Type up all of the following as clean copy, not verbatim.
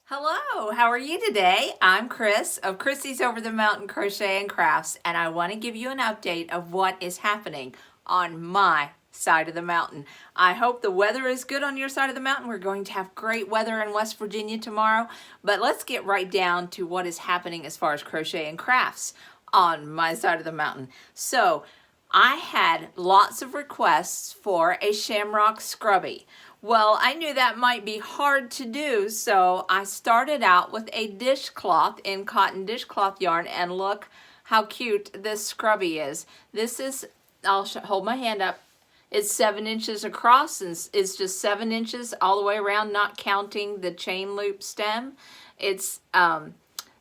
Hello, how are you today? I'm Chris of Krissys Over the Mountain Crochet and Crafts, and I want to give you an update of what is happening on my side of the mountain. I hope the weather is good on your side of the mountain. We're going to have great weather in West Virginia tomorrow, but let's get right down to what is happening as far as crochet and crafts on my side of the mountain. So I had lots of requests for a Shamrock Scrubby. Well, I knew that might be hard to do, so I started out with a dishcloth in cotton dishcloth yarn, and look how cute this scrubby is. This is, I'll hold my hand up, it's 7 inches across and it's just 7 inches all the way around, not counting the chain loop stem. It's,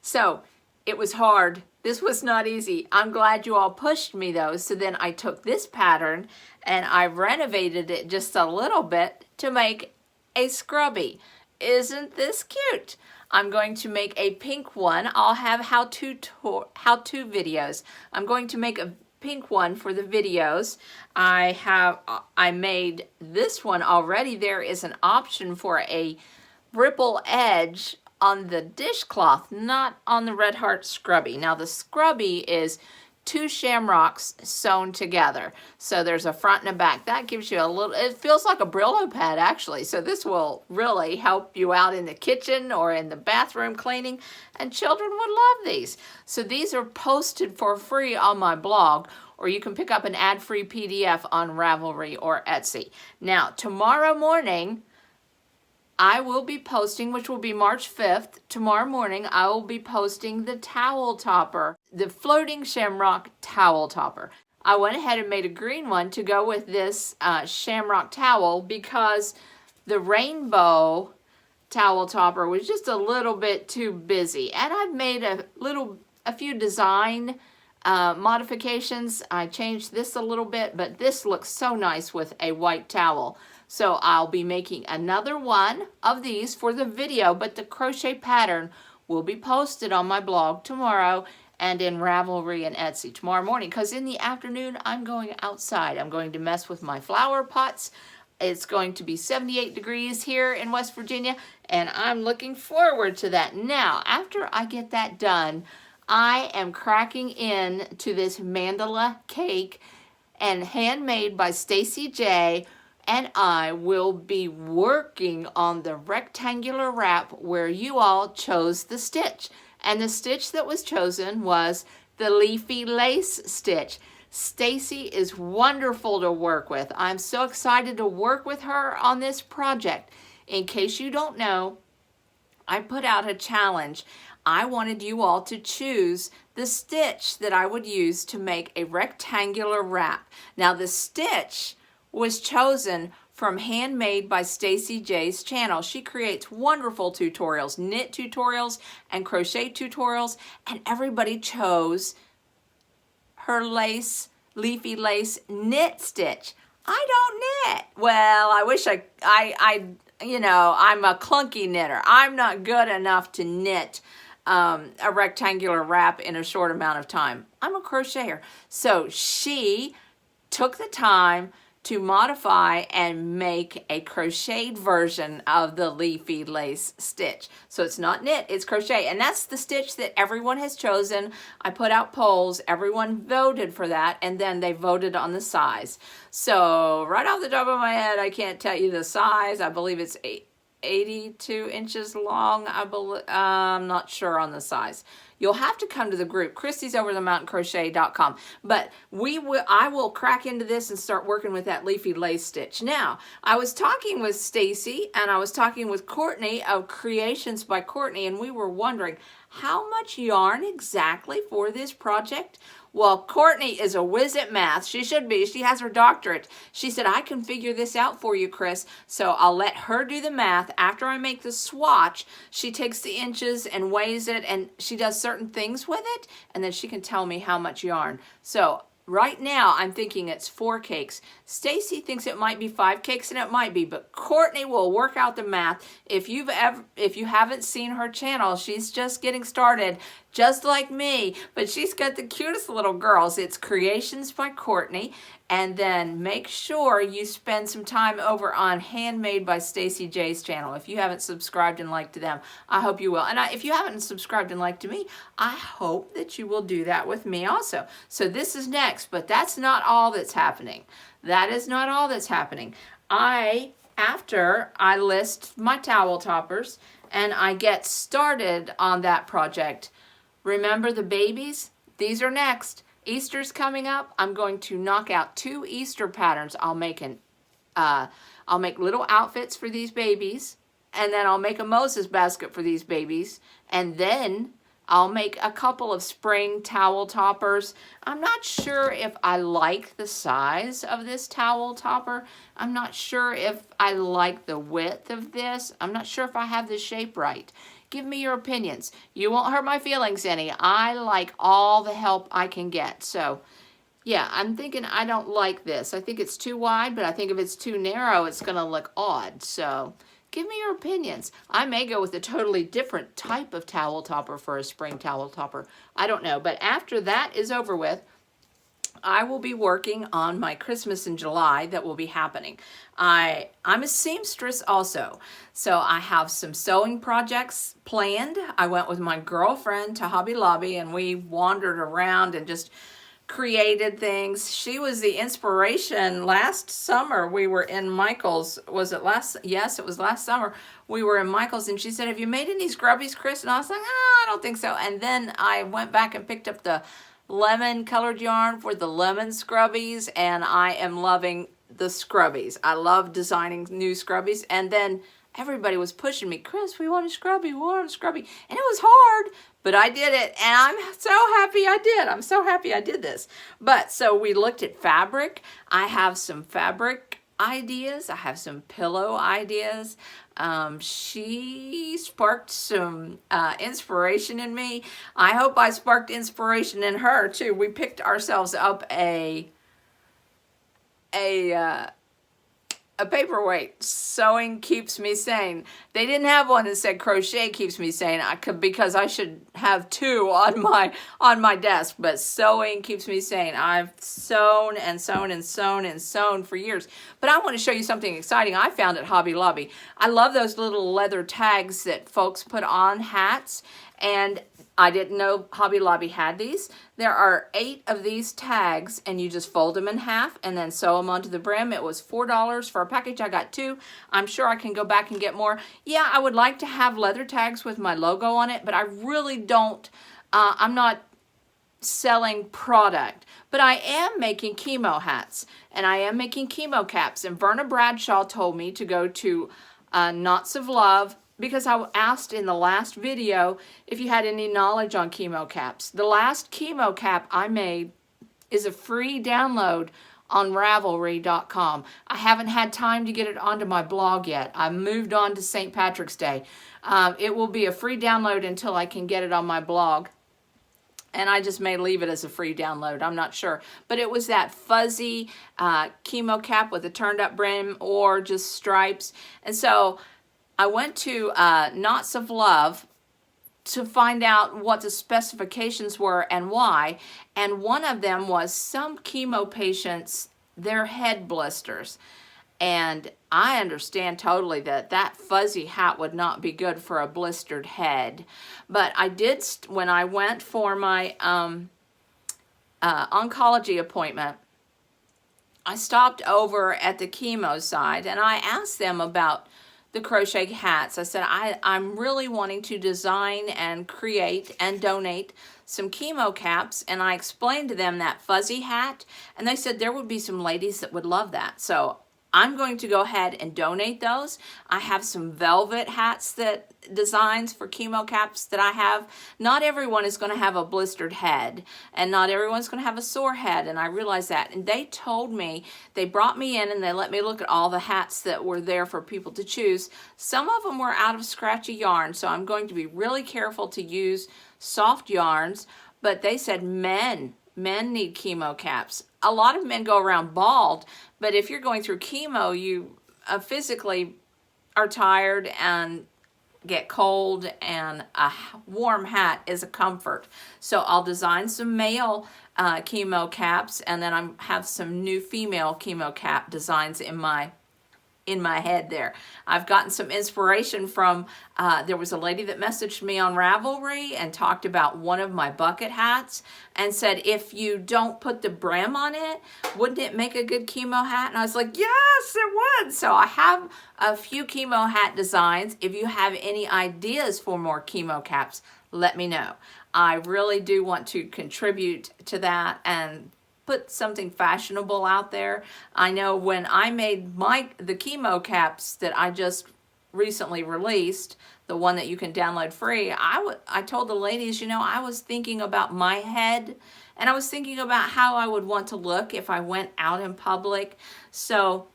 so it was hard. This was not easy. I'm glad you all pushed me though. So then I took this pattern and I renovated it just a little bit to make a scrubby. Isn't this cute? I'm going to make a pink one. I'll have how-to videos. I'm going to make a pink one for the videos. I made this one already. There is an option for a ripple edge on the dishcloth, not on the Red Heart Scrubby. Now the scrubby is 2 shamrocks sewn together. So there's a front and a back. That gives you a little, it feels like a Brillo pad actually. So this will really help you out in the kitchen or in the bathroom cleaning, and children would love these. So these are posted for free on my blog, or you can pick up an ad-free PDF on Ravelry or Etsy. Now tomorrow morning, I will be posting, which will be March 5th, tomorrow morning, I will be posting the towel topper, the floating shamrock towel topper. I went ahead and made a green one to go with this shamrock towel because the rainbow towel topper was just a little bit too busy. And I've made a few design modifications. I changed this a little bit, but this looks so nice with a white towel. So I'll be making another one of these for the video, but the crochet pattern will be posted on my blog tomorrow and in Ravelry and Etsy tomorrow morning, because in the afternoon I'm going outside. I'm going to mess with my flower pots. It's going to be 78 degrees here in West Virginia, and I'm looking forward to that. Now, after I get that done, I am cracking in to this mandala cake, and handmade by Stacy J, and I will be working on the rectangular wrap where you all chose the stitch. And the stitch that was chosen was the leafy lace stitch. Stacy is wonderful to work with. I'm so excited to work with her on this project. In case you don't know, I put out a challenge. I wanted you all to choose the stitch that I would use to make a rectangular wrap. Now the stitch was chosen from Handmade by Stacy J's channel. She creates wonderful tutorials, knit tutorials and crochet tutorials, and everybody chose her leafy lace knit stitch. I don't knit. Well, I wish you know, I'm a clunky knitter. I'm not good enough to knit a rectangular wrap in a short amount of time. I'm a crocheter. So she took the time to modify and make a crocheted version of the leafy lace stitch. So it's not knit, it's crochet, and that's the stitch that everyone has chosen. I put out polls, everyone voted for that, and then they voted on the size. So right off the top of my head, I can't tell you the size. I believe it's 82 inches long. I'm not sure on the size. You'll have to come to the group, ChrissysOverTheMountainCrochet.com. But I will crack into this and start working with that leafy lace stitch. Now, I was talking with Stacy and I was talking with Courtney of Creations by Courtney, and we were wondering how much yarn exactly for this project. Well, Courtney is a whiz at math. She should be. She has her doctorate. She said, I can figure this out for you, Chris. So I'll let her do the math. After I make the swatch, she takes the inches and weighs it, and she does certain things with it, and then she can tell me how much yarn. So right now, I'm thinking it's 4 cakes. Stacy thinks it might be 5 cakes, and it might be, but Courtney will work out the math. If you haven't seen her channel, she's just getting started, just like me, but she's got the cutest little girls. It's Creations by Courtney, And then make sure you spend some time over on Handmade by Stacy J's channel. If you haven't subscribed and liked to them, I hope you will. And if you haven't subscribed and liked to me, I hope that you will do that with me also. So this is next, but that's not all that's happening. That is not all that's happening. After I list my towel toppers and I get started on that project, remember the babies? These are next. Easter's coming up. I'm going to knock out 2 Easter patterns. I'll make little outfits for these babies, and then I'll make a Moses basket for these babies, and then I'll make a couple of spring towel toppers. I'm not sure if I like the size of this towel topper. I'm not sure if I like the width of this. I'm not sure if I have the shape right. Give me your opinions. You won't hurt my feelings any. I like all the help I can get. So, yeah, I'm thinking I don't like this. I think it's too wide, but I think if it's too narrow, it's going to look odd. So, give me your opinions. I may go with a totally different type of towel topper for a spring towel topper. I don't know. But after that is over with, I will be working on my Christmas in July that will be happening. I'm a seamstress also, so I have some sewing projects planned. I went with my girlfriend to Hobby Lobby and we wandered around and just created things. She was the inspiration. Last summer we were in Michael's. Was it last? Yes, it was last summer. We were in Michael's and she said, "Have you made any scrubbies, Chris?" And I was like, "Oh, I don't think so." And then I went back and picked up the lemon colored yarn for the lemon scrubbies, and I am loving the scrubbies. I love designing new scrubbies. And then everybody was pushing me, "Chris, we want a scrubby, we want a scrubby." And it was hard, but I did it, and I'm so happy I did. I'm so happy I did this. But so we looked at fabric. I have some fabric ideas. I have some pillow ideas. She sparked some inspiration in me. I hope I sparked inspiration in her too. We picked ourselves up a paperweight. Sewing keeps me sane. They didn't have one that said crochet keeps me sane. Because I should have 2 on my desk, but sewing keeps me sane. I've sewn and sewn and sewn and sewn for years. But I want to show you something exciting I found at Hobby Lobby. I love those little leather tags that folks put on hats, and I didn't know Hobby Lobby had these. There are 8 of these tags, and you just fold them in half and then sew them onto the brim. It was $4 for a package. I got 2. I'm sure I can go back and get more. Yeah, I would like to have leather tags with my logo on it, but I really don't. I'm not selling product, but I am making chemo hats, and I am making chemo caps. And Verna Bradshaw told me to go to Knots of Love, because I asked in the last video if you had any knowledge on chemo caps. The last chemo cap I made is a free download on Ravelry.com. I haven't had time to get it onto my blog yet. I moved on to St. Patrick's Day. It will be a free download until I can get it on my blog. And I just may leave it as a free download. I'm not sure. But it was that fuzzy chemo cap with a turned up brim or just stripes. And so I went to Knots of Love to find out what the specifications were and why. And one of them was some chemo patients, their head blisters. And I understand totally that that fuzzy hat would not be good for a blistered head. But I did, when I went for my oncology appointment, I stopped over at the chemo side and I asked them about the crochet hats. I said, I'm really wanting to design and create and donate some chemo caps, and I explained to them that fuzzy hat, and they said there would be some ladies that would love that. So I'm going to go ahead and donate those. I have some velvet hats that designs for chemo caps that I have. Not everyone is going to have a blistered head, and not everyone's going to have a sore head, and I realize that. And they told me, they brought me in and they let me look at all the hats that were there for people to choose. Some of them were out of scratchy yarn, so I'm going to be really careful to use soft yarns. But they said men need chemo caps. A lot of men go around bald, but if you're going through chemo, you physically are tired and get cold, and a warm hat is a comfort. So I'll design some male chemo caps, and then I have some new female chemo cap designs in my head there. I've gotten some inspiration from, there was a lady that messaged me on Ravelry and talked about one of my bucket hats and said, if you don't put the brim on it, wouldn't it make a good chemo hat? And I was like, yes, it would. So I have a few chemo hat designs. If you have any ideas for more chemo caps, let me know. I really do want to contribute to that and put something fashionable out there. I know when I made the chemo caps that I just recently released, the one that you can download free, I told the ladies, you know, I was thinking about my head, and I was thinking about how I would want to look if I went out in public. So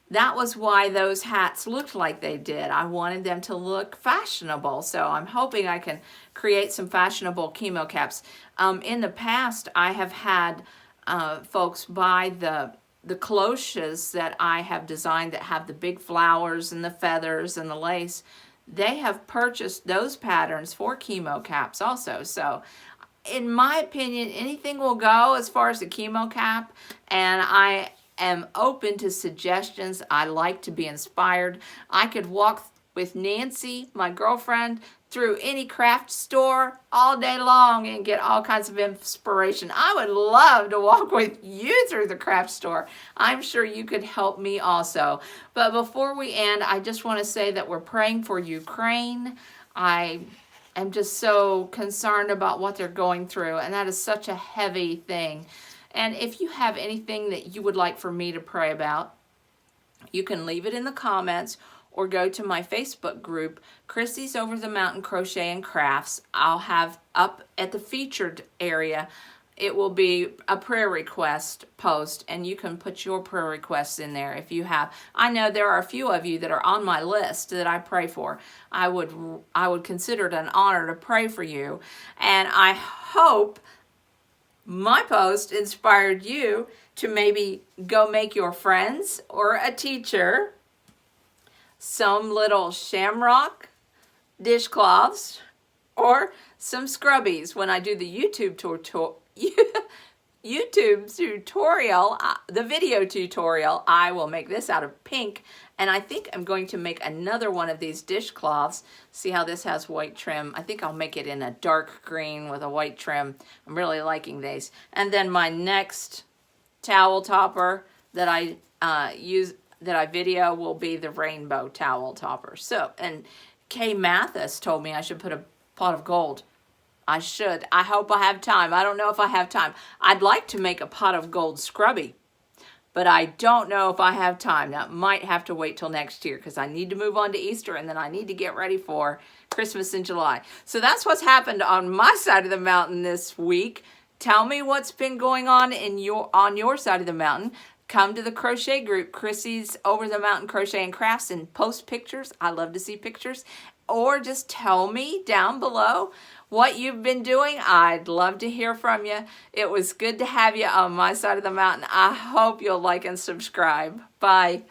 that was why those hats looked like they did. I wanted them to look fashionable. So I'm hoping I can create some fashionable chemo caps. In the past, I have had folks buy the cloches that I have designed that have the big flowers and the feathers and the lace. They have purchased those patterns for chemo caps also. So in my opinion, anything will go as far as the chemo cap, and I am open to suggestions. I like to be inspired. I could walk with Nancy, my girlfriend, through any craft store all day long and get all kinds of inspiration. I would love to walk with you through the craft store. I'm sure you could help me also. But before we end, I just want to say that we're praying for Ukraine. I am just so concerned about what they're going through, and that is such a heavy thing. And if you have anything that you would like for me to pray about, you can leave it in the comments or go to my Facebook group, Krissys Over the Mountain Crochet and Crafts. I'll have up at the featured area, it will be a prayer request post, and you can put your prayer requests in there if you have. I know there are a few of you that are on my list that I pray for. I would consider it an honor to pray for you, and I hope my post inspired you to maybe go make your friends or a teacher some little Shamrock dishcloths or some scrubbies when I do the YouTube tutorial, the video tutorial. I will make this out of pink, and I think I'm going to make another one of these dishcloths. See how this has white trim? I think I'll make it in a dark green with a white trim. I'm really liking these. And then my next towel topper that I video will be the rainbow towel topper. So, and Kay Mathis told me I should put a pot of gold. I should. I hope I have time. I don't know if I have time. I'd like to make a pot of gold scrubby, but I don't know if I have time. Now, might have to wait till next year because I need to move on to Easter, and then I need to get ready for Christmas in July. So that's what's happened on my side of the mountain this week. Tell me what's been going on on your side of the mountain. Come to the crochet group, Krissys Over the Mountain Crochet and Crafts, and post pictures. I love to see pictures. Or just tell me down below what you've been doing. I'd love to hear from you. It was good to have you on my side of the mountain. I hope you'll like and subscribe. Bye.